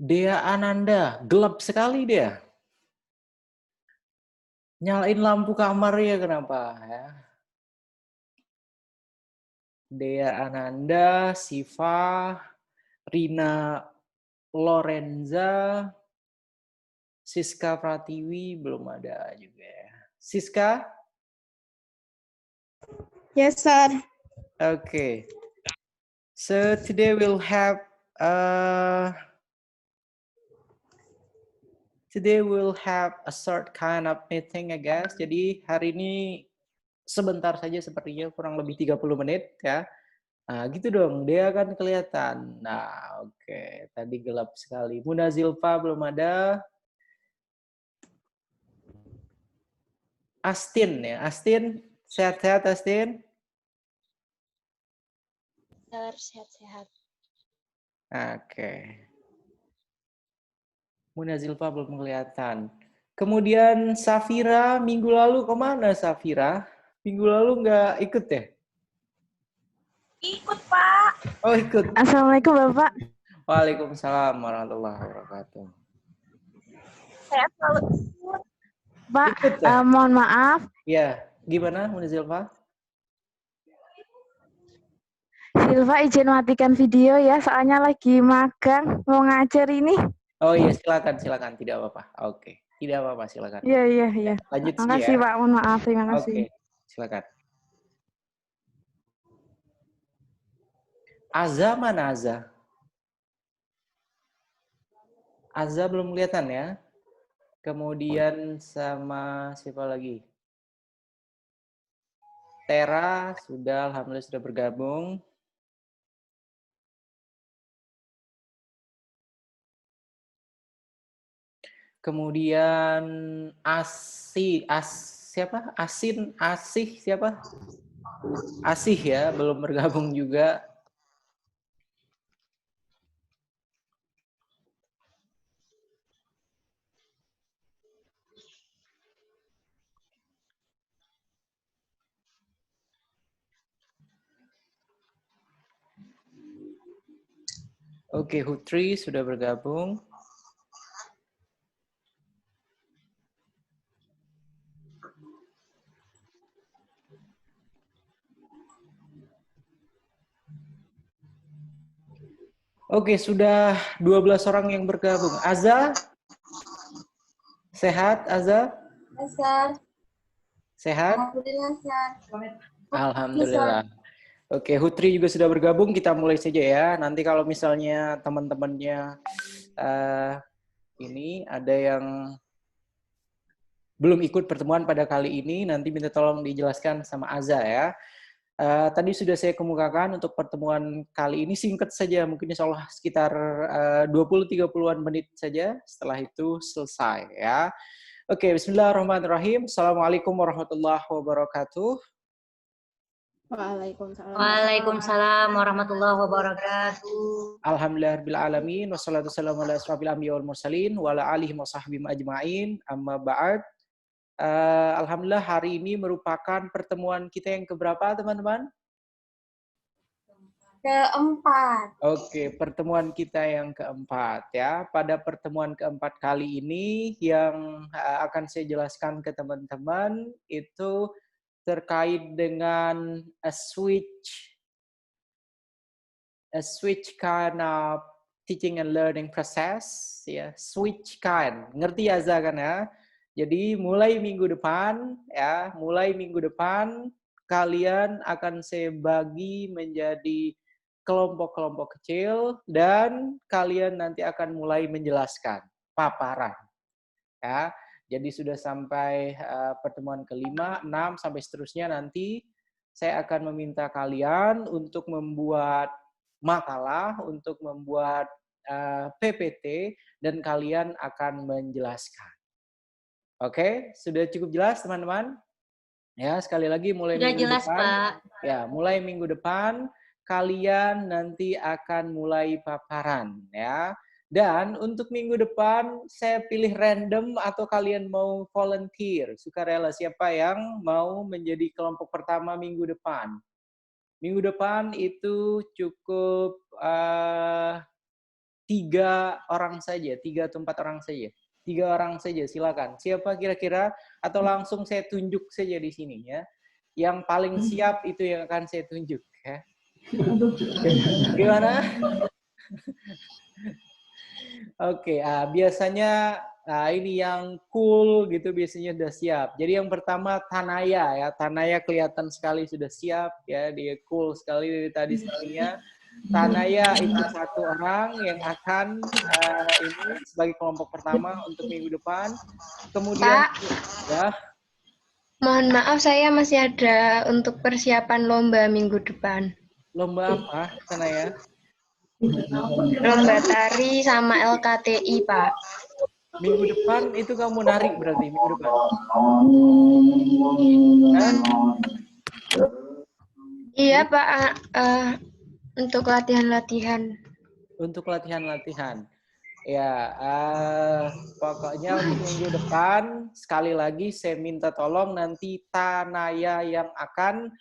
Dea Ananda, gelap sekali dia. Nyalain lampu kamar ya kenapa ya? Dea Ananda, Siva, Rina Lorenza, Siska Pratiwi belum ada juga ya. Siska? Yes, sir. Okay. So today we'll have a short kind of meeting, I guess. Jadi hari ini sebentar saja sepertinya, kurang lebih 30 menit ya. Nah, gitu dong, dia kan kelihatan. Nah, oke. Tadi gelap sekali. Muna Zilpa belum ada. Astin ya. Astin, sehat-sehat Astin? Sehat-sehat. Oke. Muna Zilpa belum kelihatan. Kemudian Safira, minggu lalu kemana Safira? Minggu lalu nggak ikut ya? Ikut, Pak. Oh, ikut. Assalamualaikum, Bapak. Waalaikumsalam warahmatullahi wabarakatuh. Saya selalu ikut. Pak, Ikut ya? mohon maaf. Ya, gimana Muna Zilpa? Silva izin matikan video ya, soalnya lagi magang, mau ngajar ini. Oh iya, silakan, tidak apa-apa. Oke, tidak apa-apa, silakan. Iya. Lanjut Terima saja kasih, ya. Pak. Mohon maaf, terima kasih. Oke, silakan. Aza mana Aza? Aza belum kelihatan ya. Kemudian sama siapa lagi? Tera sudah, alhamdulillah sudah bergabung. Kemudian siapa? Asih siapa? Asih ya, belum bergabung juga. Oke, Hutri sudah bergabung. Oke, sudah 12 orang yang bergabung. Aza? Sehat, Aza? Sehat. Sehat? Alhamdulillah, sehat. Alhamdulillah. Oke, Hutri juga sudah bergabung. Kita mulai saja ya. Nanti kalau misalnya teman-temannya ini ada yang belum ikut pertemuan pada kali ini, nanti minta tolong dijelaskan sama Aza ya. Tadi sudah saya kemukakan untuk pertemuan kali ini singkat saja, mungkin insya Allah sekitar 20-30an menit saja, setelah itu selesai ya. Oke, bismillahirrahmanirrahim. Assalamualaikum warahmatullahi wabarakatuh. Waalaikumsalam warahmatullahi wabarakatuh. Alhamdulillahirrahmanirrahim. Wassalatu wassalamu ala asrofil anbiya wal mursalin wa ala alihi wa sahbihi ajma'in. Amma ba'd. Alhamdulillah hari ini merupakan pertemuan kita yang keberapa teman-teman? Keempat. Oke, pertemuan kita yang keempat ya. Pada pertemuan keempat kali ini yang akan saya jelaskan ke teman-teman itu terkait dengan a switch kind of teaching and learning process ya, switch kind. Ngerti ya Za kan ya? Jadi mulai minggu depan kalian akan saya bagi menjadi kelompok-kelompok kecil dan kalian nanti akan mulai menjelaskan paparan ya. Jadi sudah sampai pertemuan kelima, 6 sampai seterusnya nanti saya akan meminta kalian untuk membuat makalah, untuk membuat PPT dan kalian akan menjelaskan. Oke, sudah cukup jelas teman-teman? Ya, sekali lagi mulai Sudah minggu jelas, depan. Pak. Ya, mulai minggu depan kalian nanti akan mulai paparan ya. Dan untuk minggu depan saya pilih random atau kalian mau volunteer, sukarela, siapa yang mau menjadi kelompok pertama minggu depan. Minggu depan itu cukup 3 orang saja, 3 atau 4 orang saja. 3 orang saja, silakan. Siapa kira-kira atau langsung saya tunjuk saja di sini ya. Yang paling siap itu yang akan saya tunjuk ya. Gimana? Oke, biasanya ini yang cool gitu biasanya sudah siap. Jadi yang pertama Tanaya ya. Tanaya kelihatan sekali sudah siap ya, dia cool sekali dari tadi sekalinya. Tanaya itu 1 orang yang akan ini sebagai kelompok pertama untuk minggu depan. Kemudian Pak, ya, mohon maaf saya masih ada untuk persiapan lomba minggu depan. lomba apa Tanaya? Lomba tari sama LKTI, Pak. Minggu depan itu kamu nari berarti minggu depan. Hah? Iya, Pak. Untuk latihan-latihan. Untuk latihan-latihan. Ya, pokoknya untuk minggu depan sekali lagi saya minta tolong nanti Tanaya yang akan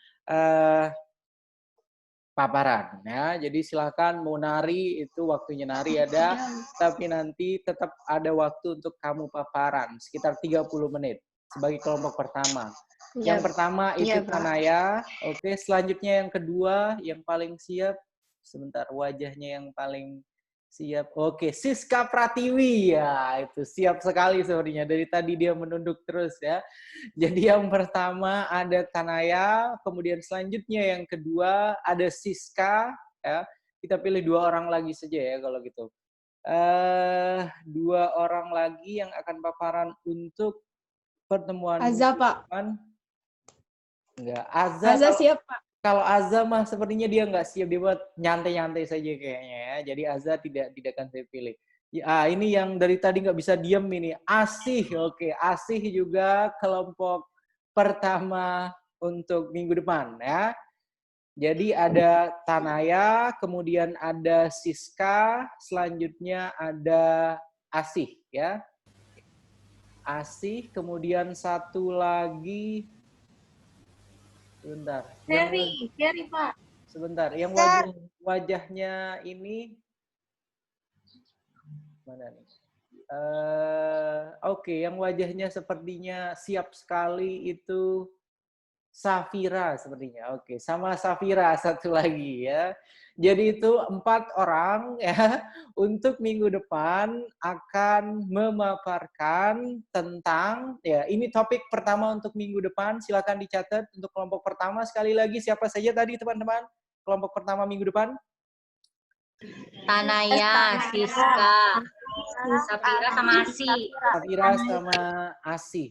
paparan ya. Jadi silakan mau nari itu waktunya nari ada, tapi nanti tetap ada waktu untuk kamu paparan sekitar 30 menit sebagai kelompok pertama. Ya, Yang pertama itu iya, Pak. Tanaya. Oke, selanjutnya yang kedua yang paling siap. Sebentar, wajahnya yang paling siap. Oke, Siska Pratiwi ya, itu siap sekali sepertinya. Dari tadi dia menunduk terus ya. Jadi yang pertama ada Tanaya, kemudian selanjutnya yang kedua ada Siska ya. Kita pilih 2 orang lagi saja ya kalau gitu. 2 orang lagi yang akan paparan untuk pertemuan Azza, Pak. depan. Enggak, Azza Azza siap, Pak. kalau Azza mah sepertinya dia nggak siap, dia buat nyantai-nyantai saja kayaknya ya. Jadi Azza tidak akan saya pilih. Ya, ini yang dari tadi nggak bisa diem ini. Asih, oke. Asih juga kelompok pertama untuk minggu depan ya. Jadi ada Tanaya, kemudian ada Siska, selanjutnya ada Asih ya. Asih, kemudian satu lagi. Sebentar. Ferry, Pak. Sebentar, yang wajahnya ini mana nih? Oke, yang wajahnya sepertinya siap sekali itu Safira sepertinya. Oke, sama Safira satu lagi ya. Jadi itu 4 orang ya untuk minggu depan akan memaparkan tentang ya ini topik pertama untuk minggu depan. Silakan dicatat untuk kelompok pertama sekali lagi siapa saja tadi teman-teman? Kelompok pertama minggu depan? Tanaya, Siska, Safira sama Asi. Safira sama Asih.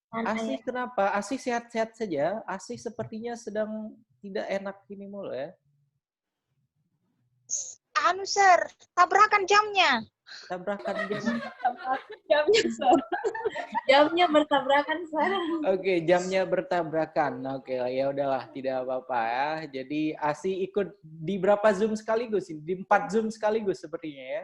Asih kenapa? Asih sehat-sehat saja. Asih sepertinya sedang tidak enak ini mulu ya. Anu, Sir, tabrakan jamnya. Tabrakan jam. Jamnya, Sir. Jamnya bertabrakan, Sir. Oke, jamnya bertabrakan. Oke, ya udahlah, tidak apa-apa ya. Jadi Asih ikut di berapa Zoom sekaligus? Di 4 Zoom sekaligus sepertinya ya.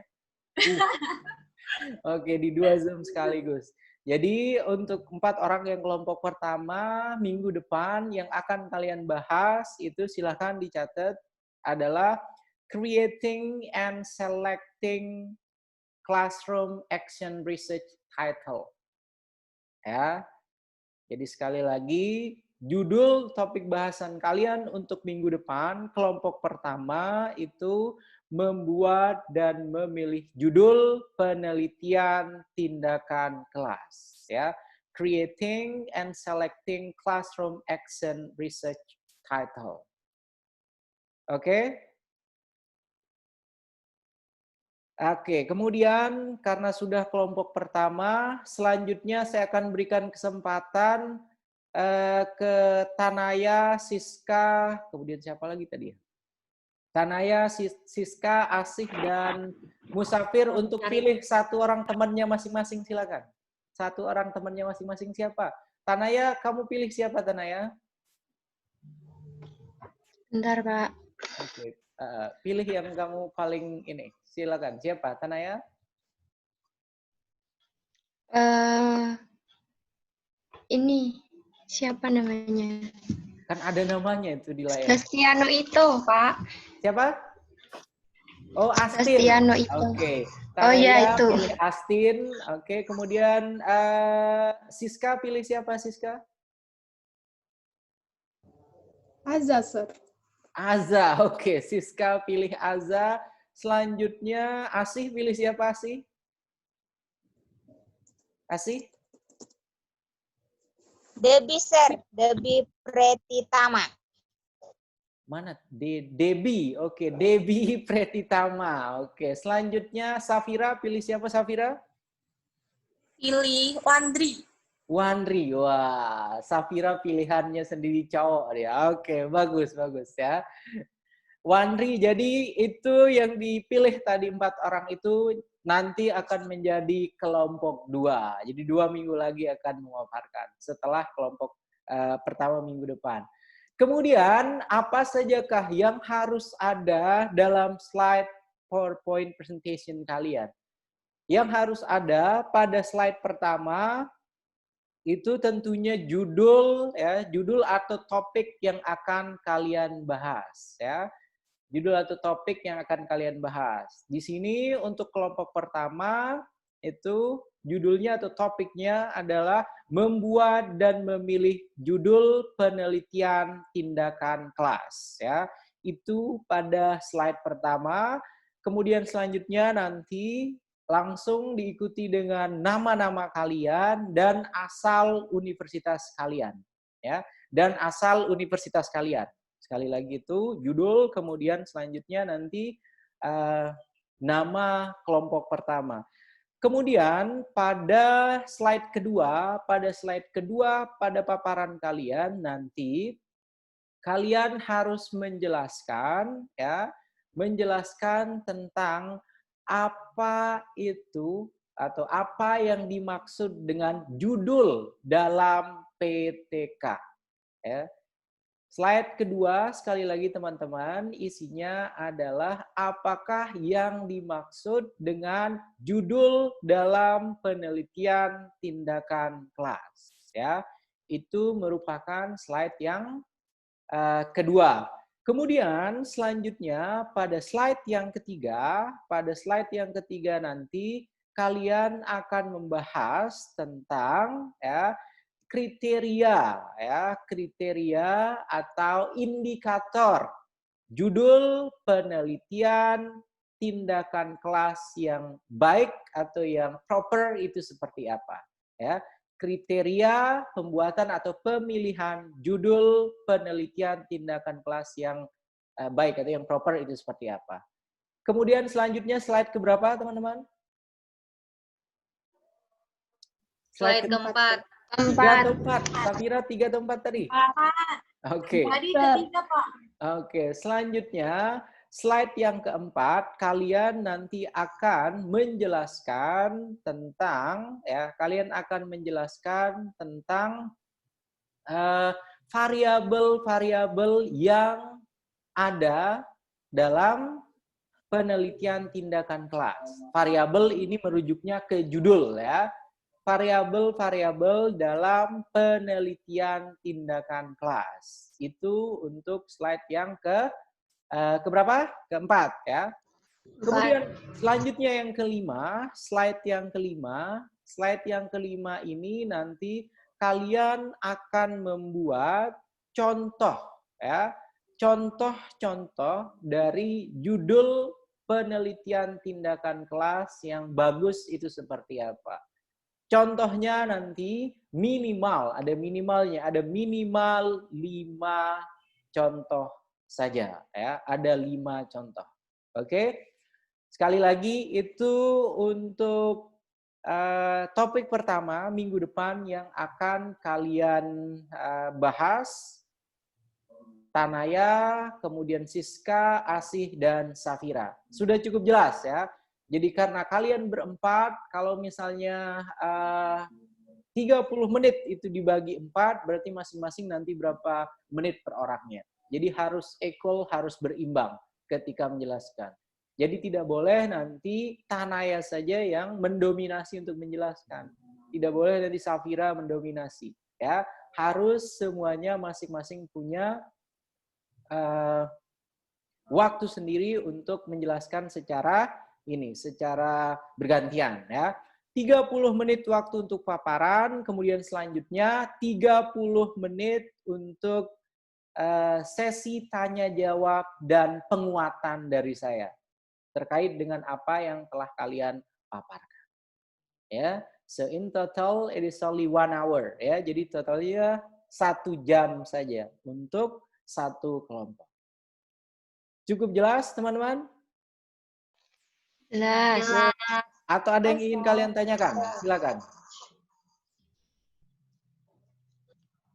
Oke, di 2 Zoom sekaligus. Jadi untuk 4 orang yang kelompok pertama minggu depan yang akan kalian bahas itu silahkan dicatat adalah creating and selecting classroom action research title. Ya. Jadi sekali lagi judul topik bahasan kalian untuk minggu depan kelompok pertama itu membuat dan memilih judul penelitian tindakan kelas ya. Creating and selecting classroom action research title. Oke? Oke, kemudian karena sudah kelompok pertama, selanjutnya saya akan berikan kesempatan ke Tanaya, Siska, kemudian siapa lagi tadi ya? Tanaya, Siska, Asih, dan Musafir untuk pilih 1 orang temannya masing-masing, silakan. 1 orang temannya masing-masing siapa? Tanaya, kamu pilih siapa Tanaya? Bentar, Pak. Oke, pilih yang kamu paling ini. Silakan. Siapa Tanaya? Ini siapa namanya? Kan ada namanya itu di layar. Sebastiano itu, Pak. Siapa? Oh, Astin. Sebastiano itu. Oke. Oh ya, Tanaya itu. pilih Astin. Oke, kemudian Siska pilih siapa Siska? Azza, Sir. Aza. Oke, Siska pilih Aza. Selanjutnya Asih pilih siapa Asih? Asih? Debbie, Sir. Debbie Pretitama. Mana? Debbie. Oke, Debbie Pretitama. Oke, selanjutnya Safira pilih siapa Safira? Pilih Wandri. Wandri. Wah, Safira pilihannya sendiri cowok dia. Oke, bagus ya. Wandri, jadi itu yang dipilih tadi 4 orang itu nanti akan menjadi kelompok 2. Jadi 2 minggu lagi akan memaparkan setelah kelompok pertama minggu depan. Kemudian apa sajakah yang harus ada dalam slide PowerPoint presentation kalian? Yang harus ada pada slide pertama itu tentunya judul ya, judul atau topik yang akan kalian bahas ya. Judul atau topik yang akan kalian bahas. Di sini untuk kelompok pertama itu judulnya atau topiknya adalah membuat dan memilih judul penelitian tindakan kelas ya. Itu pada slide pertama. Kemudian selanjutnya nanti langsung diikuti dengan nama-nama kalian dan asal universitas kalian ya. Dan asal universitas kalian. Sekali lagi itu judul, kemudian selanjutnya nanti nama kelompok pertama. Kemudian pada slide kedua pada paparan kalian nanti kalian harus menjelaskan ya, menjelaskan tentang apa itu atau apa yang dimaksud dengan judul dalam PTK ya. Slide kedua, sekali lagi teman-teman, isinya adalah apakah yang dimaksud dengan judul dalam penelitian tindakan kelas. Ya, itu merupakan slide yang kedua. Kemudian selanjutnya pada slide yang ketiga, nanti kalian akan membahas tentang ya, kriteria atau indikator judul penelitian tindakan kelas yang baik atau yang proper itu seperti apa ya. Kriteria pembuatan atau pemilihan judul penelitian tindakan kelas yang baik atau yang proper itu seperti apa. Kemudian selanjutnya slide keberapa teman-teman? Slide keempat. 3 atau 4? Safira 3 atau 4 tadi? Oke. Tadi ketiga, Pak. Oke, selanjutnya slide yang keempat, kalian nanti akan menjelaskan tentang variabel-variabel yang ada dalam penelitian tindakan kelas. Variabel ini merujuknya ke judul ya. Variabel-variabel dalam penelitian tindakan kelas. Itu untuk slide yang keberapa? Keempat ya. Kemudian selanjutnya yang kelima, slide yang kelima ini nanti kalian akan membuat contoh ya. Contoh-contoh dari judul penelitian tindakan kelas yang bagus itu seperti apa. Contohnya nanti minimal, ada minimalnya, ada minimal 5 contoh saja ya, ada 5 contoh. Oke. Sekali lagi itu untuk topik pertama minggu depan yang akan kalian bahas. Tanaya, kemudian Siska, Asih, dan Safira. Sudah cukup jelas ya. Jadi karena kalian berempat, kalau misalnya 30 menit itu dibagi 4, berarti masing-masing nanti berapa menit per orangnya. Jadi harus equal, harus berimbang ketika menjelaskan. Jadi tidak boleh nanti Tanaya saja yang mendominasi untuk menjelaskan. Tidak boleh nanti Safira mendominasi. Ya, harus semuanya masing-masing punya waktu sendiri untuk menjelaskan secara bergantian. Ya. 30 menit waktu untuk paparan, kemudian selanjutnya 30 menit untuk sesi tanya jawab dan penguatan dari saya terkait dengan apa yang telah kalian paparkan. Ya, so in total it is only 1 hour. Ya, jadi totalnya 1 jam saja untuk satu kelompok. Cukup jelas, teman-teman? Jelas. Atau ada yang ingin kalian tanyakan? Silakan.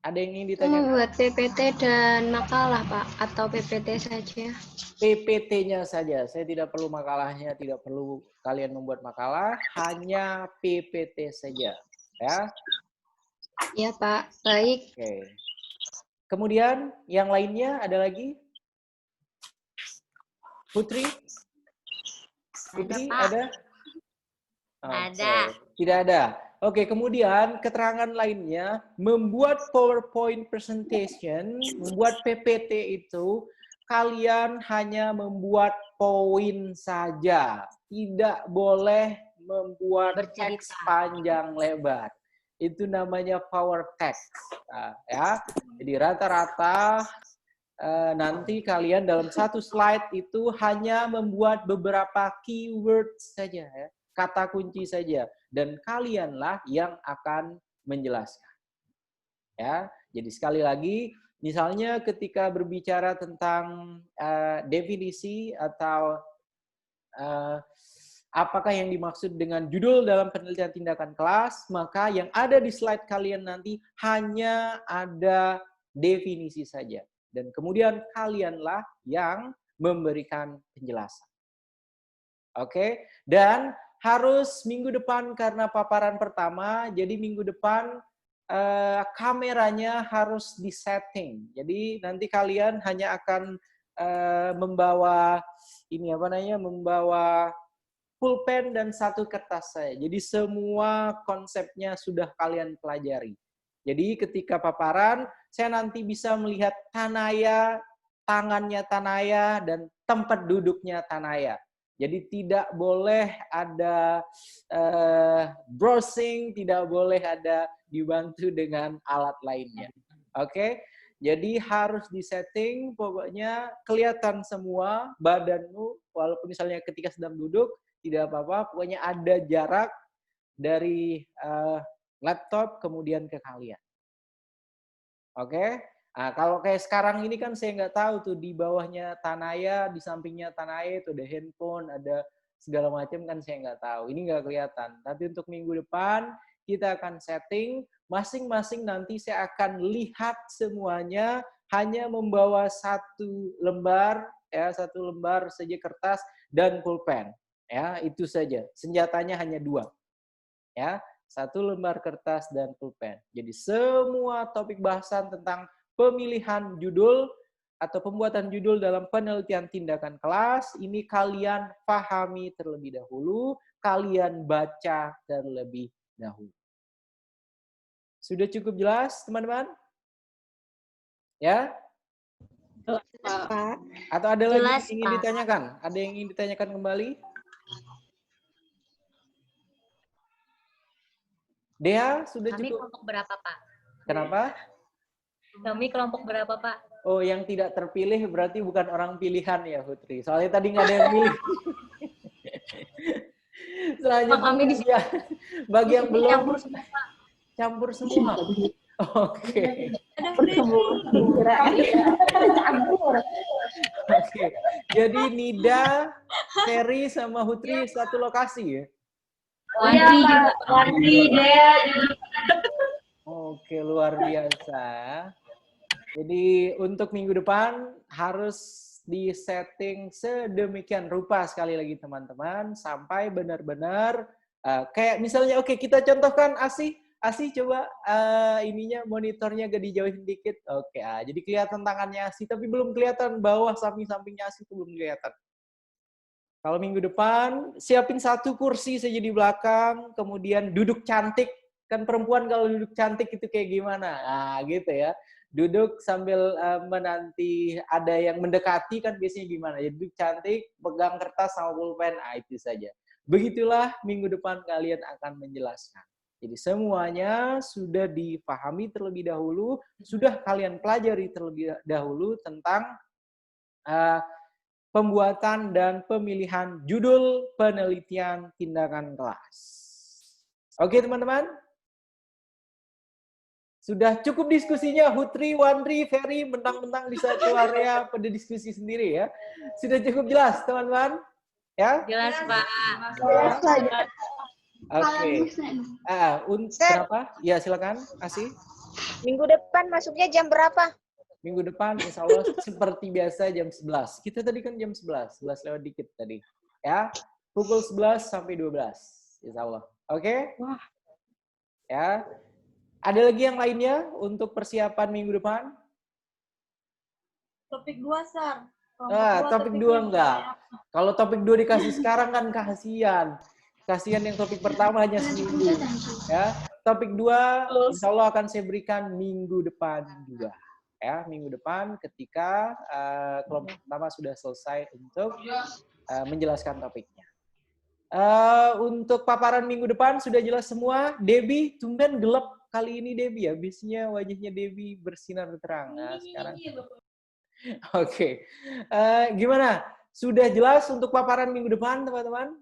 Ada yang ingin ditanyakan? Membuat PPT dan makalah, Pak, atau PPT saja? PPT-nya saja. Saya tidak perlu makalahnya, tidak perlu kalian membuat makalah, hanya PPT saja. Ya. Ya, Pak. Baik. Oke. Kemudian yang lainnya ada lagi? Putri? Putri ada? Ada. Tidak ada. Oke, kemudian keterangan lainnya, membuat PowerPoint presentation, membuat PPT itu, kalian hanya membuat poin saja. Tidak boleh membuat teks panjang lebar. Itu namanya power text. Nah, ya. Jadi rata-rata nanti kalian dalam satu slide itu hanya membuat beberapa keyword saja, ya, kata kunci saja, dan kalianlah yang akan menjelaskan. Ya, jadi sekali lagi, misalnya ketika berbicara tentang definisi atau apakah yang dimaksud dengan judul dalam penelitian tindakan kelas, maka yang ada di slide kalian nanti hanya ada definisi saja. Dan kemudian kalianlah yang memberikan penjelasan. Oke, dan harus minggu depan karena paparan pertama, jadi minggu depan kameranya harus disetting. Jadi nanti kalian hanya akan membawa membawa pulpen dan satu kertas saya. Jadi semua konsepnya sudah kalian pelajari. Jadi ketika paparan, saya nanti bisa melihat Tanaya, tangannya Tanaya, dan tempat duduknya Tanaya. Jadi tidak boleh ada browsing, tidak boleh ada dibantu dengan alat lainnya. Oke, jadi harus disetting, pokoknya kelihatan semua badanmu, walaupun misalnya ketika sedang duduk, tidak apa-apa, pokoknya ada jarak dari laptop kemudian ke kalian. Oke, nah, kalau kayak sekarang ini kan saya nggak tahu tuh di bawahnya Tanaya, di sampingnya Tanaya itu ada handphone, ada segala macam kan saya nggak tahu. Ini nggak kelihatan. Tapi untuk minggu depan kita akan setting, masing-masing nanti saya akan lihat semuanya hanya membawa satu lembar saja kertas dan pulpen. Ya, itu saja. Senjatanya hanya 2. Ya, 1 lembar kertas dan pulpen. Jadi semua topik bahasan tentang pemilihan judul atau pembuatan judul dalam penelitian tindakan kelas, ini kalian pahami terlebih dahulu, kalian baca terlebih dahulu. Sudah cukup jelas, teman-teman? Ya? Pak. Atau ada lagi Jelas, yang ingin Pak. ditanyakan? Ada yang ingin ditanyakan kembali? Dea, sudah Kami cukup? kelompok berapa, Pak? Kenapa? Kami kelompok berapa, Pak? Oh, yang tidak terpilih berarti bukan orang pilihan ya, Putri. Soalnya tadi nggak ada yang milih. Selanjutnya bagi yang belum campur semua. Oke. Oke. Jadi Nida, Ferry sama Putri satu lokasi ya? Wandri, Dea. Oke, luar biasa. Jadi untuk minggu depan harus disetting sedemikian rupa sekali lagi teman-teman sampai benar-benar kayak misalnya oke, kita contohkan Asih Asi coba ininya monitornya agak dijauhin dikit. Oke, jadi kelihatan tangannya Asi, tapi belum kelihatan bawah samping-sampingnya Asi itu belum kelihatan. Kalau minggu depan, siapin satu kursi saja di belakang, kemudian duduk cantik. Kan perempuan kalau duduk cantik itu kayak gimana? Nah, gitu ya. Duduk sambil menanti ada yang mendekati kan biasanya gimana? Ya, duduk cantik, pegang kertas sama pulpen, itu saja. Begitulah minggu depan kalian akan menjelaskan. Jadi semuanya sudah dipahami terlebih dahulu, sudah kalian pelajari terlebih dahulu tentang pembuatan dan pemilihan judul penelitian tindakan kelas. Oke teman-teman? Sudah cukup diskusinya, Hutri, Wandri, Ferry, mentang-mentang bisa keluar ya pada diskusi sendiri ya. Sudah cukup jelas teman-teman? Ya? Jelas, Pak. Oke. Kenapa? Ya silakan, Asi. Minggu depan masuknya jam berapa? Minggu depan insya Allah seperti biasa jam 11. Kita tadi kan jam 11 lewat dikit tadi. Ya, pukul 11 sampai 12. Insya Allah. Oke? Wah. Ya. Ada lagi yang lainnya untuk persiapan minggu depan? Topik 2, Sar. Topik 2 enggak. Kalau topik 2 dikasih sekarang kan kasihan. Kasihan yang topik pertama hanya seminggu. Ya. Topik 2 insya Allah akan saya berikan minggu depan juga. Ya, minggu depan ketika kelompok pertama sudah selesai untuk menjelaskan topiknya. Untuk paparan minggu depan sudah jelas semua. Debbie, tumben gelap kali ini Debbie ya. Biasanya wajahnya Debbie bersinar terang. Nah, sekarang. Oke. Gimana? Sudah jelas untuk paparan minggu depan, teman-teman?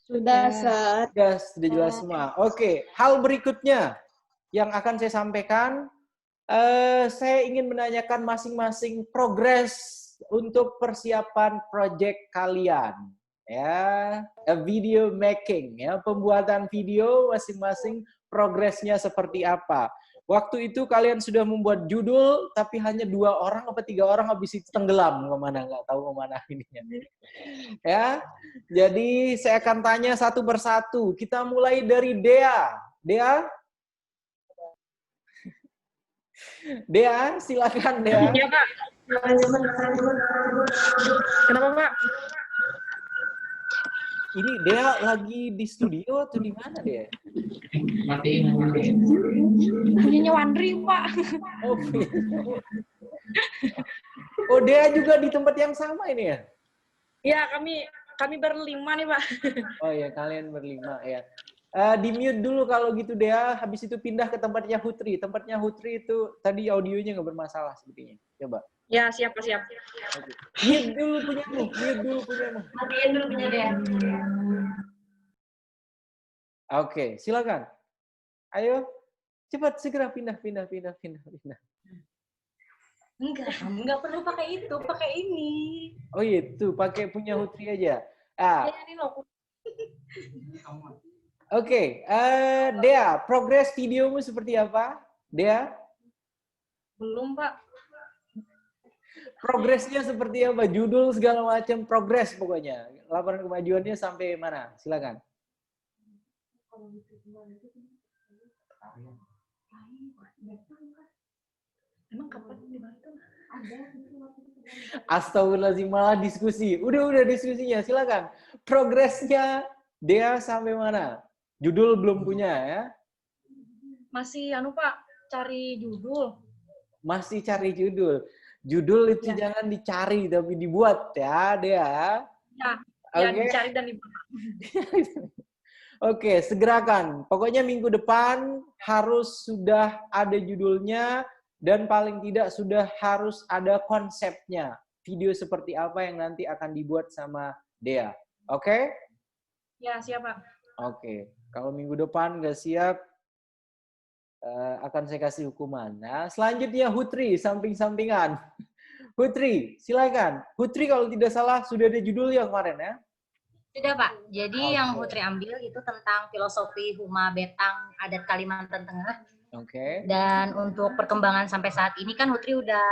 Sudah, Sar. Sudah jelas semua. Oke, hal berikutnya yang akan saya sampaikan, saya ingin menanyakan masing-masing progres untuk persiapan proyek kalian. Ya, video making, ya, pembuatan video masing-masing progresnya seperti apa. Waktu itu kalian sudah membuat judul, tapi hanya 2 orang atau 3 orang habis itu tenggelam kemana, nggak tahu kemana ininya. Ya, jadi saya akan tanya satu persatu. Kita mulai dari Dea. Dea, silakan Dea. Iya, Pak. Kenapa, Pak? Ini Dea lagi di studio atau di mana Dea? Punyanya Wandri, Pak. Oh, Dea juga di tempat yang sama ini ya? Iya, kami berlima nih, Pak. Oh ya, kalian berlima ya. Di mute dulu kalau gitu Dea, habis itu pindah ke tempatnya Hutri. Tempatnya Hutri itu tadi audionya nggak bermasalah sepertinya. Coba. Ya, siap, Pak, siap. Mute dulu punyamu. Matiin dulu punya dia. Oke, silakan. Ayo, cepat segera pindah. Enggak perlu pakai itu, pakai ini. Oh itu, pakai punya Hutri aja. Ini loh. Oke, Dea, progres videomu seperti apa? Dea? Belum, Pak. Progresnya seperti apa? Judul segala macam, progres pokoknya. Laporan kemajuannya sampai mana? Silakan. Emang kapan dibantu? Astagfirullahaladzim, malah diskusi. Udah diskusinya, silakan. Progresnya Dea sampai mana? Judul belum punya ya? Masih, Pak, cari judul. Masih cari judul. Judul itu Ya. jangan dicari, tapi dibuat ya, Dea. Ya, Oke. dicari dan dibuat. Oke, segerakan. Pokoknya minggu depan harus sudah ada judulnya dan paling tidak sudah harus ada konsepnya. Video seperti apa yang nanti akan dibuat sama Dea. Oke? Ya, siap, Pak. Oke. Kalau minggu depan nggak siap, akan saya kasih hukuman. Nah, selanjutnya Hutri, samping-sampingan. Hutri, silakan. Hutri kalau tidak salah sudah ada judul yang kemarin ya? Sudah, Pak. Jadi Oke. yang Putri ambil itu tentang filosofi Huma Betang adat Kalimantan Tengah. Oke. Dan untuk perkembangan sampai saat ini kan Putri udah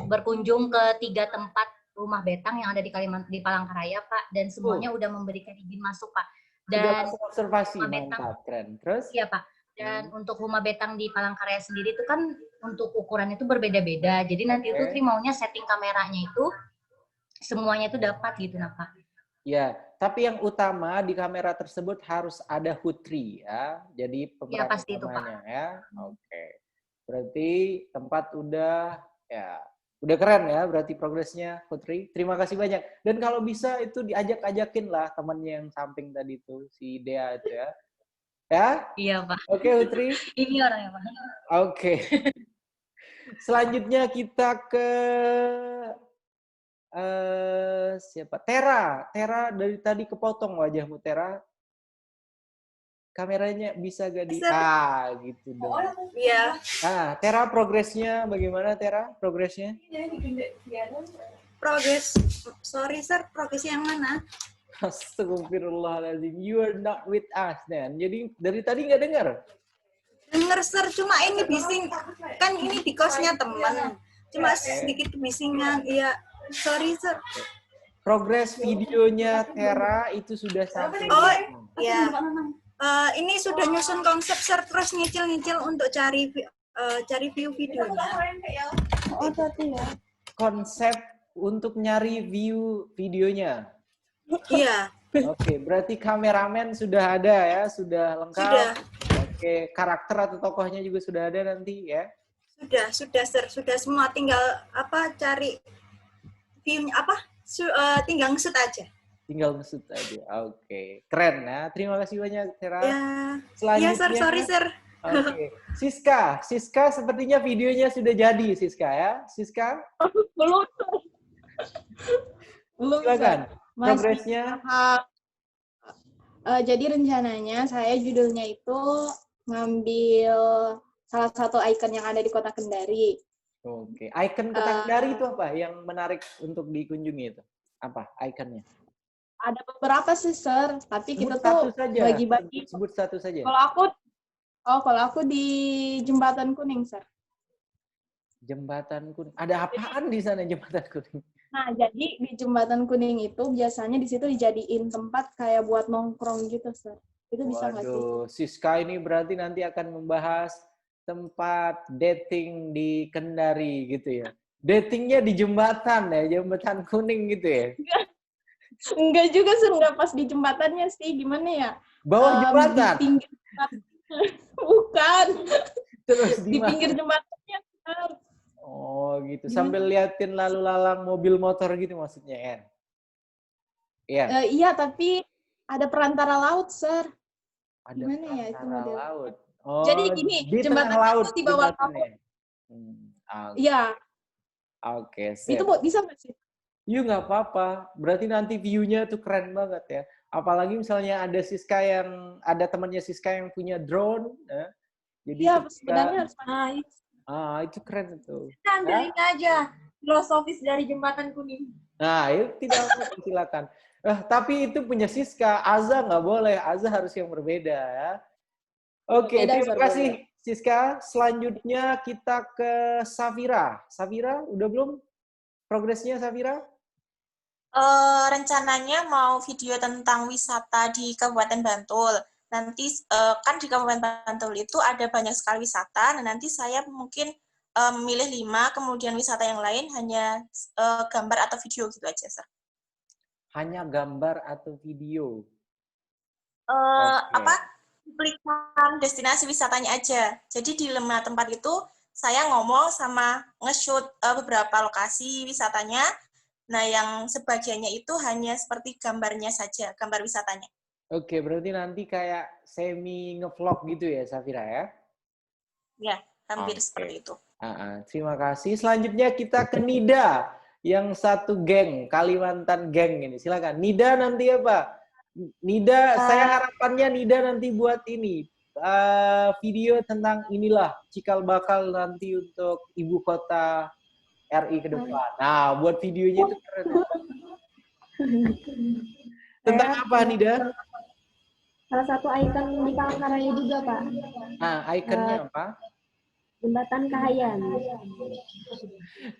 berkunjung ke 3 tempat rumah betang yang ada di di Palangkaraya, Pak. Dan semuanya udah memberikan izin masuk, Pak. Sudah Dan langsung observasi, Huma Betang. mantap, keren. Terus? Iya, Pak. Dan untuk rumah betang di Palangkaraya sendiri itu kan untuk ukuran itu berbeda-beda. Jadi nanti itu Tri maunya setting kameranya itu semuanya itu dapat gitu nah Pak. Ya, tapi yang utama di kamera tersebut harus ada Hutri ya. Jadi pemeran pasti itu, Pak. utamanya ya. Oke. Berarti tempat udah keren ya berarti progresnya Hutri. Terima kasih banyak. Dan kalau bisa itu diajak-ajakin lah temannya yang samping tadi itu si Dea itu ya. Ya? Iya Pak. Oke Hutri. Ini orangnya Pak. Oke. Selanjutnya kita ke siapa? Tera. Tera dari tadi kepotong wajahmu Tera. Kameranya bisa gak di gitu dong. Iya. Nah, Tera progresnya bagaimana Tera? Progresnya? Sorry sir, progres yang mana? Astagfirullahaladzim. You are not with us then. Jadi dari tadi nggak dengar? Dengar sir, cuma ini bising. Kan ini di kosnya teman. Cuma sedikit bisingan. Iya, sorry sir. Progres videonya Tera itu sudah sampai. Oh, iya. Ini sudah nyusun konsep sir, terus nyicil-nyicil untuk cari view videonya. Oh, tadi ya. Konsep untuk nyari view videonya. Iya. Oke, berarti kameramen sudah ada ya, sudah lengkap. Sudah. Oke, karakter atau tokohnya juga sudah ada nanti ya. Sudah sir, sudah semua, tinggal cari view-nya tinggal nge-shoot aja. Tinggal nge-shoot aja. Oke, keren ya. Terima kasih banyak Tera. Ya. Selanjutnya. Iya sir, sorry sir. Oke. Siska sepertinya videonya sudah jadi Siska ya. Siska? Belum. Silakan. Progresnya. Jadi rencananya saya judulnya itu ngambil salah satu ikon yang ada di Kota Kendari. Oke. Ikon Kota Kendari itu apa yang menarik untuk dikunjungi itu? Apa ikonnya? Ada beberapa sih, Sir, tapi Sebut kita tuh satu saja. bagi-bagi. Sebut satu saja. Kalau aku di Jembatan Kuning, Sir. Jembatan Kuning. Ada apaan di sana Jembatan Kuning? Nah, jadi di Jembatan Kuning itu biasanya di situ dijadiin tempat kayak buat nongkrong gitu, Sir. Itu bisa nggak sih? Waduh, Siska ini berarti nanti akan membahas tempat dating di Kendari gitu ya. Datingnya di jembatan ya, Jembatan Kuning gitu ya. Enggak juga, Sir. Enggak pas di jembatannya sih. Gimana ya? Bawah jembatan? Di pinggir jembatan. Bukan. Terus di pinggir jembatannya, Sir. Oh gitu, sambil liatin lalu lalang mobil motor gitu maksudnya kan? Iya. Iya, tapi ada perantara laut, Sir. Ada Gimana ya itu model? laut. Oh, jadi gini, di jembatan laut itu di bawah laut. Iya. Oke, Itu bisa nggak sih? Yuk nggak apa-apa. Berarti nanti view-nya tuh keren banget ya. Apalagi misalnya ada temannya Siska yang punya drone. Ya. Jadi iya, sebenarnya harus itu keren tuh. Ambil ini aja, filosofis dari Jembatan Kuning. Nah, itu tidak apa-apa, silakan. Tapi itu punya Siska, Aza nggak boleh. Aza harus yang berbeda ya. Oke, terima kasih Siska. Selanjutnya kita ke Safira. Safira, udah belum progresnya Safira? Rencananya mau video tentang wisata di Kabupaten Bantul. Nanti kan di Kabupaten Bantul itu ada banyak sekali wisata. Nah, nanti saya mungkin memilih 5, kemudian wisata yang lain hanya gambar atau video gitu aja, Sir. Hanya gambar atau video? Cuplikan destinasi wisatanya aja. Jadi di 5 tempat itu saya ngomong sama nge-shoot beberapa lokasi wisatanya. Nah, yang sebagiannya itu hanya seperti gambarnya saja, gambar wisatanya. Oke, berarti nanti kayak semi nge-vlog gitu ya, Safira ya? Ya, hampir seperti itu. Terima kasih. Selanjutnya kita ke Nida, yang satu geng, Kalimantan geng ini. Silakan. Nida nanti apa? Nida, saya harapannya Nida nanti buat ini. Video tentang inilah, cikal bakal nanti untuk ibu kota RI ke depan. Nah, buat videonya itu keren. Tentang apa, Nida? Salah satu ikon di Palangkaraya juga, Pak. Nah, ikonnya apa? Jembatan Kahayan.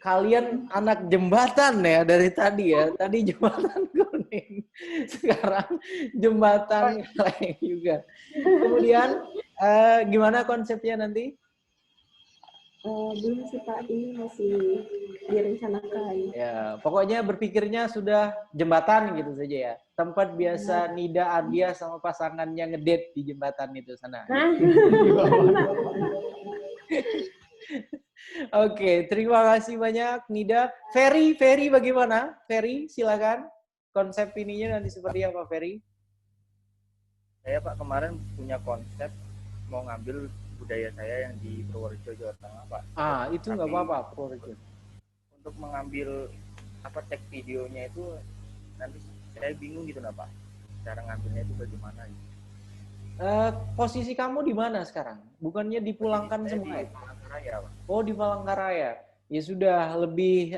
Kalian anak jembatan ya dari tadi ya. Tadi jembatan Kuning. kuning. Sekarang jembatan layang juga. Kemudian gimana konsepnya nanti? Belum sih Pak, ini masih direncanakan. Ya, pokoknya berpikirnya sudah jembatan gitu saja ya. Tempat biasa Nida Ardia sama pasangannya ngedate di jembatan itu sana. Oke, terima kasih banyak Nida. Ferry bagaimana? Ferry, silakan. Konsep ininya nanti seperti apa, Ferry? Saya Pak kemarin punya konsep mau ngambil budaya saya yang di Purworejo, Jawa Tengah, Pak. Itu nggak apa-apa, Purworejo. Untuk mengambil tag videonya itu nanti saya bingung gitu nah Pak. Cara ngambilnya itu bagaimana? Posisi kamu di mana sekarang? Bukannya dipulangkan semua? Di Palangkaraya, Pak. Oh, di Palangkaraya. Ya sudah, lebih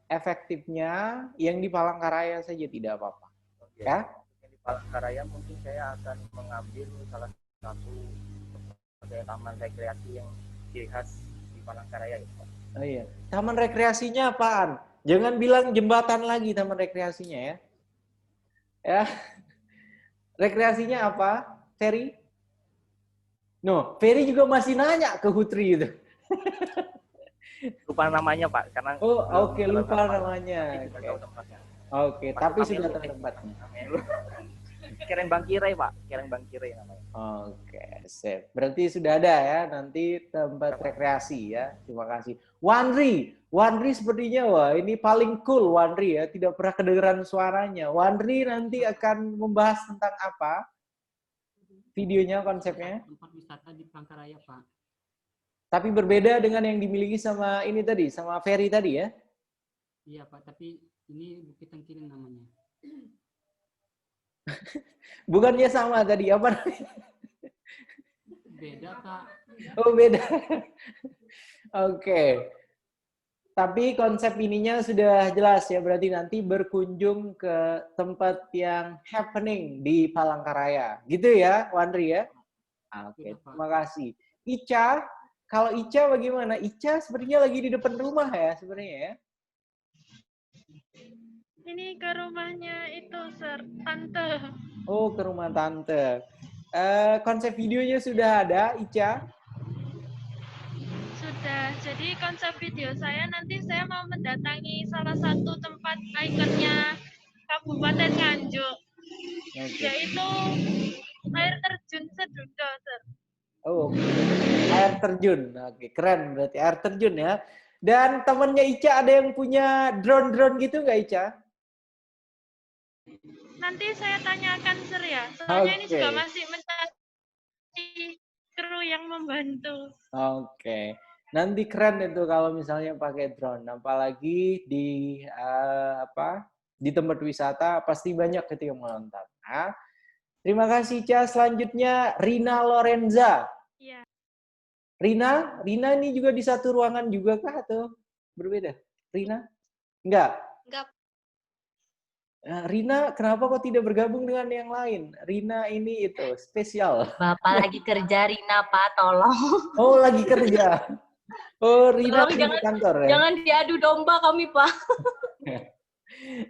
efektifnya yang di Palangkaraya saja, tidak apa-apa. Ya? Di Palangkaraya mungkin saya akan mengambil salah satu taman rekreasi yang ciri khas di Palangkaraya gitu, Pak. Oh iya. Taman rekreasinya apaan? Jangan bilang jembatan lagi taman rekreasinya ya. Ya. Rekreasinya apa, Ferry? No, Ferry juga masih nanya ke Hutri itu. Lupa namanya Pak, karena oke, lupa namanya. Oke, tapi sudah tahu tempatnya. Kereng Bangkirai Pak, Kereng Bangkirai namanya. Oke, sip. Berarti sudah ada ya nanti tempat rekreasi ya. Terima kasih. Wandri sepertinya wah ini paling cool Wandri ya, tidak pernah kedengeran suaranya. Wandri nanti akan membahas tentang apa? Videonya, konsepnya? Tempat wisata di Palangkaraya, Pak. Tapi berbeda dengan yang dimiliki sama ini tadi, sama Ferry tadi ya? Iya, Pak, tapi ini Bukit Tengkiling namanya. Bukannya sama tadi, apa namanya? Beda, Pak. Oh, beda. Oke. Tapi konsep ininya sudah jelas ya, berarti nanti berkunjung ke tempat yang happening di Palangkaraya. Gitu ya, Wandri ya? Oke, terima kasih. Ica, kalau Ica bagaimana? Ica sepertinya lagi di depan rumah ya sebenarnya ya? Ini ke rumahnya itu, Tante. Oh, ke rumah Tante. Konsep videonya sudah ada, Ica? Sudah. Jadi konsep video saya nanti saya mau mendatangi salah satu tempat ikonnya Kabupaten Nganjuk. Yaitu air terjun Sedudo, Sir. Oh, air terjun. Oke, keren berarti air terjun ya. Dan temennya Ica ada yang punya drone gitu nggak, Ica? Nanti saya tanyakan, Sir ya. Soalnya ini juga masih mencari kru yang membantu. Oke. Nanti keren itu kalau misalnya pakai drone, apalagi di di tempat wisata pasti banyak itu yang menonton. Nah, terima kasih Ca. Selanjutnya Rina Lorenza. Iya. Rina ini juga di satu ruangan juga kah atau berbeda? Rina? Enggak. Rina, kenapa kok tidak bergabung dengan yang lain? Rina ini itu spesial. Bapak lagi kerja, Rina, Pak, tolong. Oh, lagi kerja. Oh, Rina di kantor ya? Jangan diadu domba kami, Pak.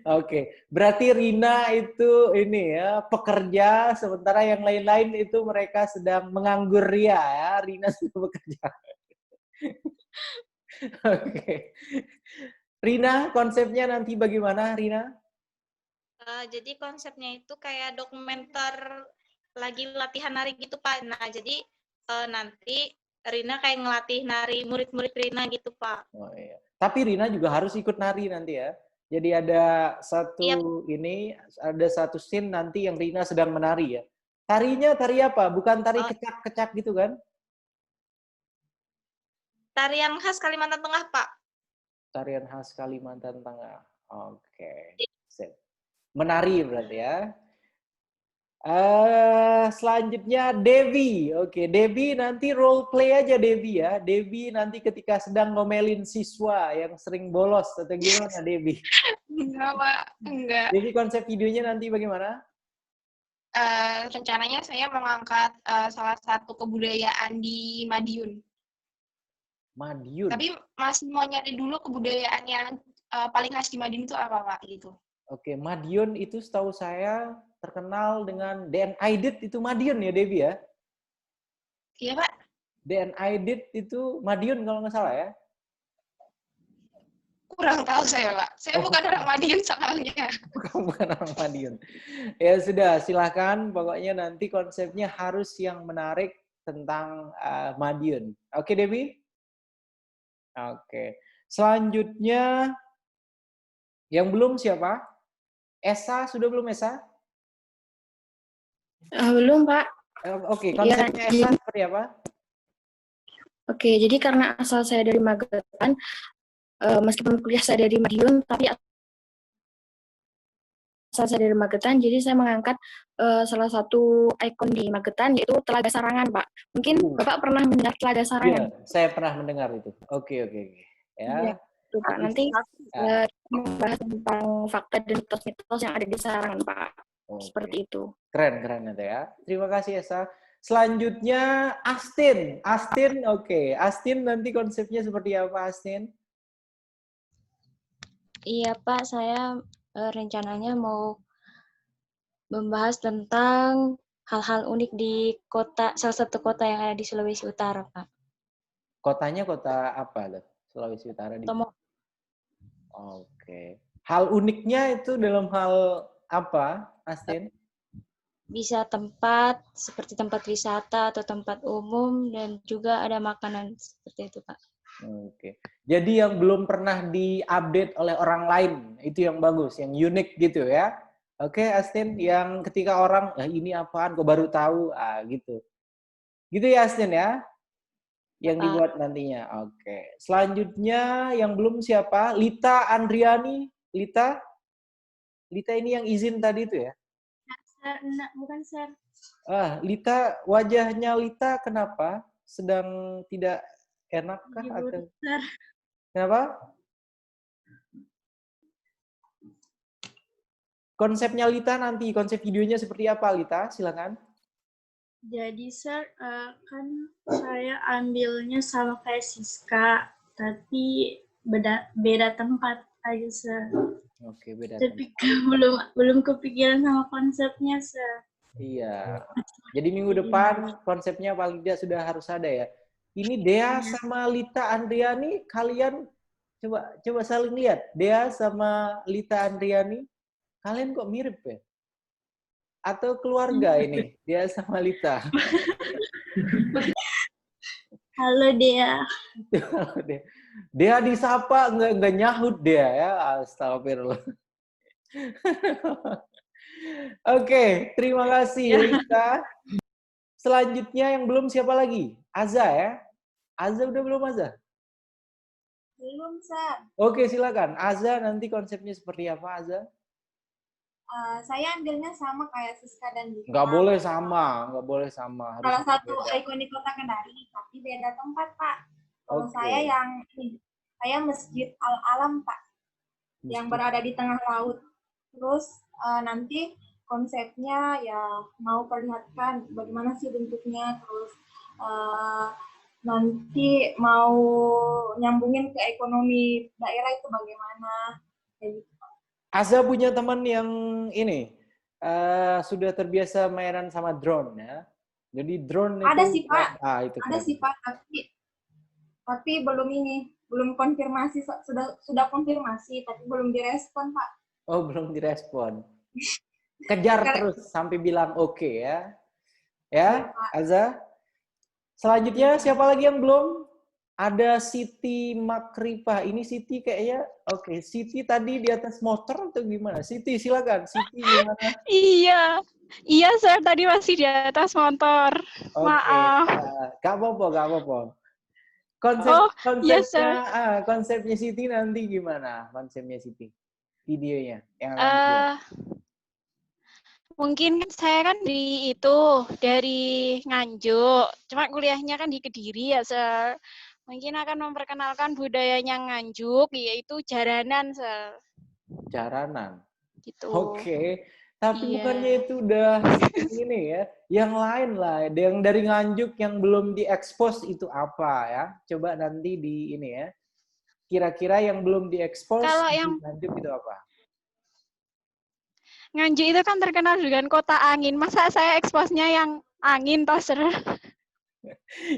Oke, berarti Rina itu ini ya, pekerja, sementara yang lain-lain itu mereka sedang menganggur ria ya. Rina sedang bekerja. Oke. Rina, konsepnya nanti bagaimana, Rina? Jadi konsepnya itu kayak dokumenter lagi latihan nari gitu Pak. Nah jadi nanti Rina kayak ngelatih nari murid-murid Rina gitu Pak. Oh iya. Tapi Rina juga harus ikut nari nanti ya. Jadi ada satu scene nanti yang Rina sedang menari ya. Tarinya tari apa? Bukan tari kecak-kecak gitu kan? Tarian khas Kalimantan Tengah Pak. Tarian khas Kalimantan Tengah. Oke. Menari berarti ya. Selanjutnya Devi. Oke, Devi nanti role play aja Devi ya. Devi nanti ketika sedang ngomelin siswa yang sering bolos atau gimana Devi? Enggak, Pak. Enggak. Jadi konsep videonya nanti bagaimana? Rencananya saya mengangkat salah satu kebudayaan di Madiun. Madiun? Tapi masih mau nyari dulu kebudayaan yang paling khas di Madiun itu apa, Pak? Gitu. Oke, Madiun itu setahu saya terkenal dengan DNIDIT itu Madiun ya, Devi ya? Iya, Pak. DNIDIT itu Madiun kalau nggak salah ya? Kurang tahu saya, Pak. Saya bukan orang Madiun soalnya. Bukan orang Madiun. Ya sudah, silakan. Pokoknya nanti konsepnya harus yang menarik tentang Madiun. Oke, Devi? Oke. Selanjutnya, yang belum siapa? Esa, sudah belum Esa? Belum, Pak. Oke, konsepnya Esa seperti apa? Oke, jadi karena asal saya dari Magetan, meskipun kuliah saya dari Madiun, tapi asal saya dari Magetan, jadi saya mengangkat salah satu ikon di Magetan, yaitu Telaga Sarangan, Pak. Mungkin Bapak pernah mendengar Telaga Sarangan? Iya, saya pernah mendengar itu. Oke. Ya. Itu, Pak. Nanti membahas tentang fakta dan mitos-mitos yang ada di Sarangan, Pak. Seperti itu. Keren nanti ya. Terima kasih Esa. Selanjutnya Astin. Oke. Astin nanti konsepnya seperti apa, Astin? Iya, Pak. Saya rencananya mau membahas tentang hal-hal unik di salah satu kota yang ada di Sulawesi Utara, Pak. Kotanya kota apa loh? Sulawesi Utara di Oke. Hal uniknya itu dalam hal apa, Astin? Bisa tempat, seperti tempat wisata atau tempat umum, dan juga ada makanan seperti itu, Pak. Oke. Jadi yang belum pernah diupdate oleh orang lain, itu yang bagus, yang unik gitu ya. Oke, Astin, yang ketika orang, ini apaan, kok baru tahu, gitu. Gitu ya, Astin ya? Yang dibuat nantinya. Oke. Selanjutnya yang belum siapa? Lita Andriani. Lita ini yang izin tadi itu ya? Bukan, Sir. Lita, wajahnya Lita kenapa? Sedang tidak enakkah? Atau... Kenapa? Konsepnya Lita nanti, konsep videonya seperti apa, Lita? Silakan. Jadi, Sir, kan saya ambilnya sama kayak Siska, tapi beda tempat aja, Sir. Oke, beda tapi belum kepikiran sama konsepnya, Sir. Iya. Jadi minggu depan konsepnya paling tidak sudah harus ada ya. Ini Dea sama Lita Andriani, kalian coba saling lihat. Dea sama Lita Andriani, kalian kok mirip ya? Atau keluarga ini, Dea sama Lita? Halo Dea. Halo Dea. Dea disapa nggak nyahut Dea ya, astagfirullah. Oke, terima kasih Lita. Selanjutnya yang belum siapa lagi? Aza ya? Aza udah belum Aza? Belum, Sir. Oke, silakan. Aza nanti konsepnya seperti apa Aza? Saya ambilnya sama kayak Siska dan Dita. Nggak boleh sama. Harus salah satu beda. ikonik kota Kendari, tapi beda tempat, Pak. Kalau Oke. saya Masjid Al-Alam, Pak, yang berada di tengah laut. Terus nanti konsepnya ya mau perlihatkan bagaimana sih bentuknya, terus nanti mau nyambungin ke ekonomi daerah itu bagaimana. Kayak gitu. Aza punya teman yang ini sudah terbiasa mainan sama drone ya. Jadi drone ada itu sih Pak, itu ada sih Pak, tapi belum konfirmasi, sudah konfirmasi tapi belum direspon Pak. Oh belum direspon. Kejar terus sampai bilang oke ya. Ya Aza. Selanjutnya siapa lagi yang belum? Ada Siti Makrifah. Ini Siti kayaknya, oke. Siti tadi di atas motor atau gimana? Siti silakan. Siti gimana? Iya Sir, tadi masih di atas motor. Maaf. Gak apa-apa. Konsepnya Siti nanti gimana? Konsepnya Siti, videonya yang mungkin saya kan dari Nganjuk, cuma kuliahnya kan di Kediri ya Sir. Mungkin akan memperkenalkan budayanya Nganjuk, yaitu jaranan, Sir. Jaranan? Gitu. Oke. Tapi bukannya itu udah ini ya, yang lain lah, yang dari Nganjuk yang belum diekspos itu apa ya? Coba nanti di ini ya, kira-kira yang belum diekspos di Nganjuk itu apa? Nganjuk itu kan terkenal dengan kota angin. Masa saya expose-nya yang angin toh, Sir?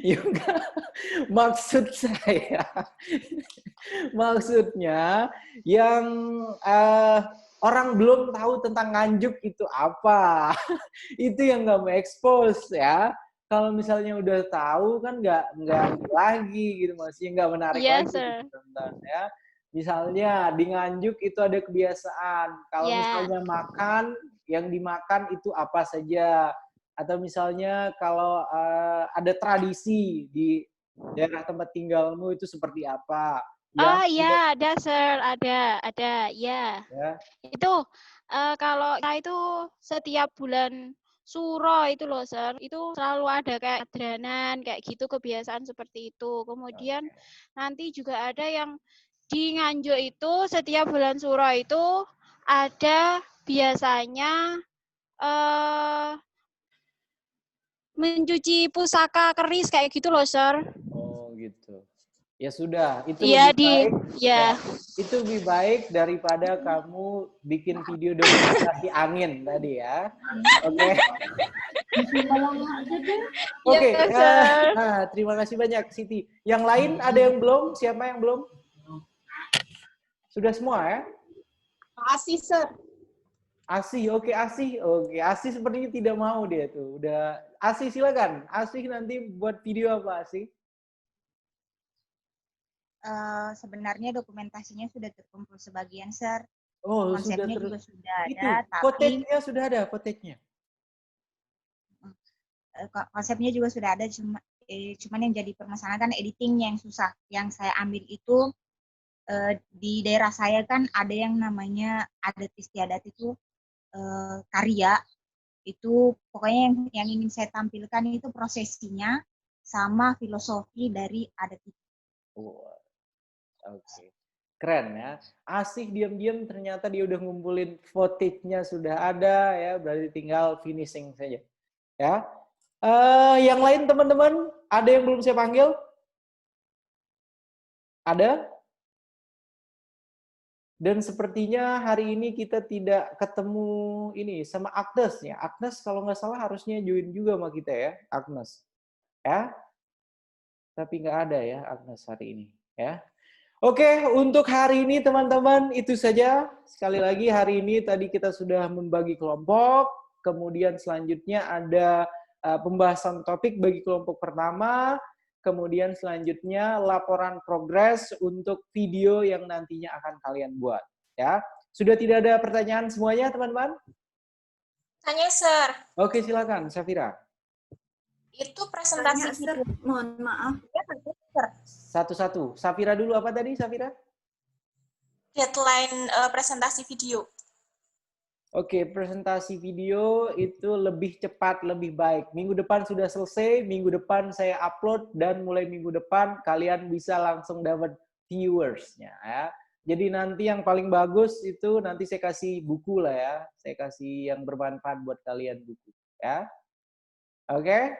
Juga maksud saya, maksudnya yang orang belum tahu tentang Nganjuk itu apa, itu yang nggak mau expose ya. Kalau misalnya udah tahu kan nggak lagi gitu, masih nggak menarik lagi ditonton ya. Misalnya di Nganjuk itu ada kebiasaan, kalau misalnya makan, yang dimakan itu apa saja. Atau misalnya kalau ada tradisi di daerah tempat tinggalmu itu seperti apa? Oh iya, ada Sir, ada, ya. Itu kalau kita itu setiap bulan Suro itu loh Sir, itu selalu ada kayak adranan, kayak gitu kebiasaan seperti itu. Kemudian nanti juga ada yang di Nganjuk itu setiap bulan Suro itu ada biasanya mencuci pusaka keris kayak gitu loh, Sir. Oh, gitu. Ya sudah, itu itu lebih baik daripada kamu bikin video dokumentasi angin tadi ya. Oke. Oke. Nah, terima kasih banyak Siti. Yang lain ada yang belum? Siapa yang belum? Sudah semua ya? Asih, Sir. Asih, oke Asih. Oke, Asih sepertinya tidak mau dia tuh. Udah Asih silakan. Asih nanti buat video apa Asih? Sebenarnya dokumentasinya sudah terkumpul sebagian, Sir. Oh, konsepnya juga sudah ada, itu, tapi footage-nya sudah ada, footage-nya. Konsepnya juga sudah ada, cuman yang jadi permasalahan kan editingnya yang susah. Yang saya ambil itu di daerah saya kan ada yang namanya adat istiadat itu karya. Itu pokoknya yang ingin saya tampilkan itu prosesinya sama filosofi dari adat itu. Oke. Keren ya. Asik diam-diam ternyata dia udah ngumpulin footage-nya sudah ada ya, berarti tinggal finishing saja. Ya. Yang lain teman-teman, ada yang belum saya panggil? Ada? Dan sepertinya hari ini kita tidak ketemu ini sama Agnes ya. Agnes kalau nggak salah harusnya join juga sama kita ya, Agnes. Ya. Tapi nggak ada ya Agnes hari ini ya. Oke, untuk hari ini teman-teman itu saja. Sekali lagi hari ini tadi kita sudah membagi kelompok, kemudian selanjutnya ada pembahasan topik bagi kelompok pertama, kemudian selanjutnya laporan progres untuk video yang nantinya akan kalian buat. Ya, sudah tidak ada pertanyaan semuanya teman-teman? Tanya, Sir. Oke, silakan, Safira. Itu presentasi Sir, mohon maaf. Satu-satu. Safira dulu, apa tadi Safira? Deadline presentasi video. Oke, presentasi video itu lebih cepat, lebih baik. Minggu depan sudah selesai, minggu depan saya upload, dan mulai minggu depan kalian bisa langsung dapat viewers-nya. Ya. Jadi nanti yang paling bagus itu nanti saya kasih buku lah ya. Saya kasih yang bermanfaat buat kalian buku. Ya. Oke?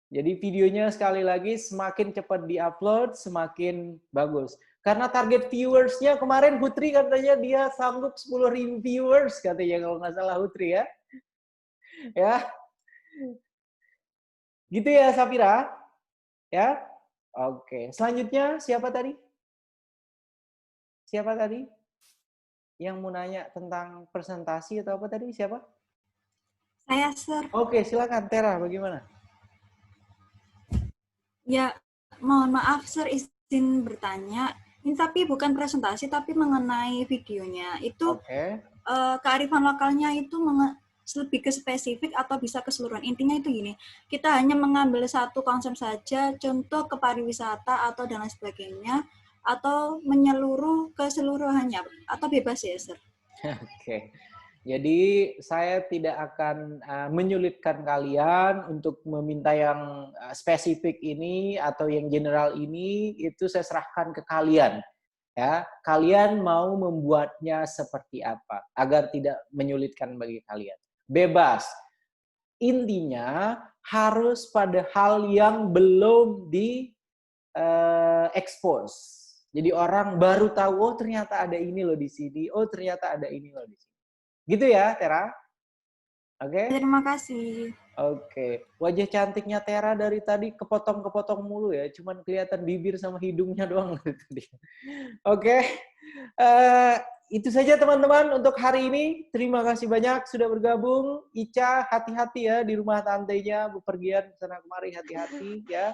Jadi videonya sekali lagi semakin cepat diupload, semakin bagus. Karena target viewersnya kemarin Putri katanya dia sanggup 10.000 viewers katanya kalau nggak salah Putri ya. Ya. Gitu ya Safira? Ya. Oke. Selanjutnya siapa tadi? Siapa tadi? Yang mau nanya tentang presentasi atau apa tadi? Siapa? Saya, Sir. Oke, silakan Tera, bagaimana? Ya, mohon maaf, Sir, izin bertanya. Ini tapi bukan presentasi, tapi mengenai videonya. Itu kearifan lokalnya itu lebih ke spesifik atau bisa keseluruhan. Intinya itu gini, kita hanya mengambil satu konsep saja, contoh ke pariwisata atau dan lain sebagainya, atau menyeluruh keseluruhannya, atau bebas ya, Sir? Oke. Jadi saya tidak akan menyulitkan kalian untuk meminta yang spesifik ini atau yang general ini, itu saya serahkan ke kalian. Ya, kalian mau membuatnya seperti apa agar tidak menyulitkan bagi kalian. Bebas. Intinya harus pada hal yang belum di expose. Jadi orang baru tahu, oh ternyata ada ini loh di sini, oh ternyata ada ini loh di sini. Gitu ya, Tera? Oke? Terima kasih. Oke. Wajah cantiknya Tera dari tadi kepotong-kepotong mulu ya. Cuman kelihatan bibir sama hidungnya doang dari tadi. Oke. Itu saja teman-teman untuk hari ini. Terima kasih banyak sudah bergabung. Ica, hati-hati ya di rumah tantenya, bepergian sana kemari, hati-hati ya.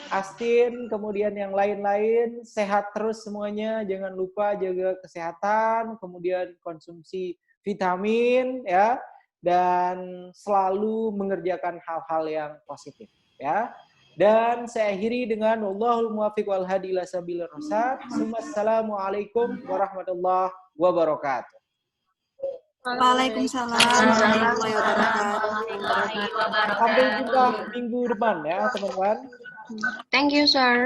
Astin, kemudian yang lain-lain, sehat terus semuanya. Jangan lupa jaga kesehatan, kemudian konsumsi vitamin ya, dan selalu mengerjakan hal-hal yang positif ya. Dan saya akhiri dengan wallahul muwaffiq wal hadi ila sabilir rasyad. Assalamualaikum warahmatullahi wabarakatuh. Waalaikumsalam warahmatullahi wabarakatuh. Sampai jumpa minggu depan ya, teman-teman. Thank you, sir.